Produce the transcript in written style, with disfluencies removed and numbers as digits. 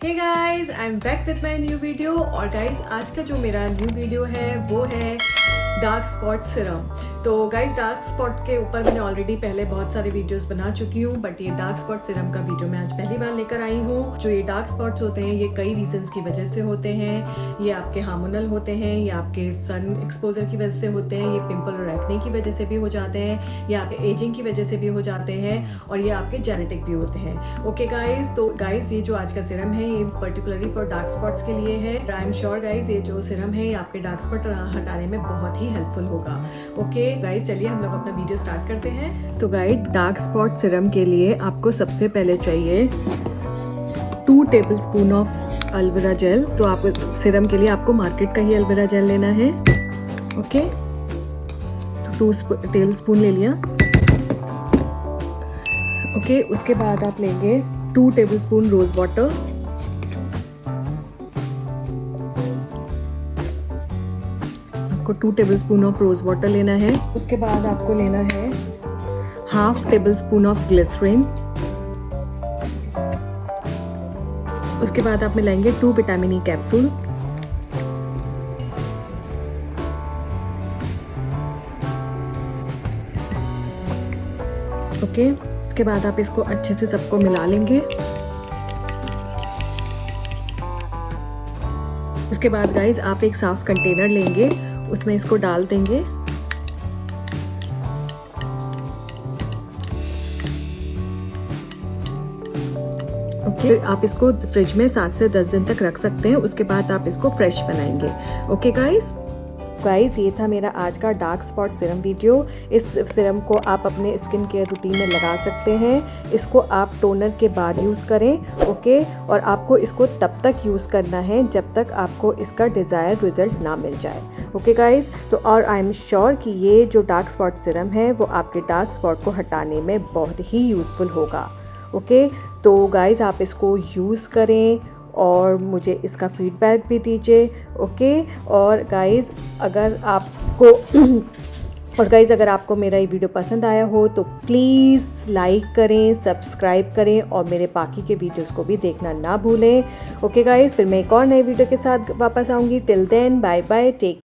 Hey guys, I am back with my new video. और guys आज का जो मेरा न्यू वीडियो है वो है डार्क स्पॉट सिरम। तो गाइस डार्क स्पॉट के ऊपर मैंने ऑलरेडी पहले बहुत सारे वीडियोस बना चुकी हूँ, बट ये डार्क स्पॉट सिरम का वीडियो मैं आज पहली बार लेकर आई हूँ। जो ये डार्क स्पॉट्स होते हैं ये कई रीजंस की वजह से होते हैं। ये आपके हार्मोनल होते हैं, ये आपके सन एक्सपोजर की वजह से होते हैं, ये पिंपल और एक्ने की वजह से भी हो जाते हैं, ये आपके एजिंग की वजह से भी हो जाते हैं, और ये आपके जेनेटिक भी होते हैं। ओके गाइस, तो गाइस ये जो आज का सिरम है ये पर्टिकुलरली फॉर डार्क स्पॉट्स के लिए है। आई एम श्योर गाइस ये जो सिरम है ये आपके डार्क स्पॉट हटाने में बहुत ही हेल्पफुल होगा। ओके गाइस, चलिए हम लोग अपना वीडियो स्टार्ट करते हैं। तो गाइस डार्क स्पॉट सिरम के लिए आपको सबसे पहले चाहिए 2 टेबलस्पून ऑफ एलोवेरा जेल। तो आप सिरम के लिए आपको मार्केट का ही एलोवेरा जेल लेना है। ओके, तो 2 टेबलस्पून ले लिया। ओके, उसके बाद आप लेंगे 2 टेबलस्पून रोज वाटर। आपको 2 टेबलस्पून ऑफ रोज वाटर लेना है। उसके बाद आपको लेना है 1/2 टेबलस्पून ऑफ ग्लिसरीन। उसके बाद आप मिलाएंगे 2 विटामिन ई कैप्सूल। ओके, उसके बाद आप इसको अच्छे से सबको मिला लेंगे। उसके बाद गाइज आप एक साफ कंटेनर लेंगे, उसमें इसको डाल देंगे। ओके, आप इसको फ्रिज में 7 से 10 दिन तक रख सकते हैं। उसके बाद आप इसको फ्रेश बनाएंगे। ओके गाइज, ये था मेरा आज का डार्क स्पॉट सिरम वीडियो। इस सिरम को आप अपने स्किन केयर रूटीन में लगा सकते हैं। इसको आप टोनर के बाद यूज़ करें। ओके, और आपको इसको तब तक यूज़ करना है जब तक आपको इसका डिज़ायर रिजल्ट ना मिल जाए। ओके गाइज, तो और आई एम श्योर कि ये जो डार्क स्पॉट सिरम है वो आपके डार्क स्पॉट को हटाने में बहुत ही यूज़फुल होगा। ओके, तो गाइज आप इसको यूज़ करें और मुझे इसका फीडबैक भी दीजिए। ओके, और गाइज़ अगर आपको मेरा ये वीडियो पसंद आया हो तो प्लीज़ लाइक करें, सब्सक्राइब करें और मेरे बाकी के वीडियोस को भी देखना ना भूलें। ओके गाइज़, फिर मैं एक और नए वीडियो के साथ वापस आऊँगी। Till then bye bye, take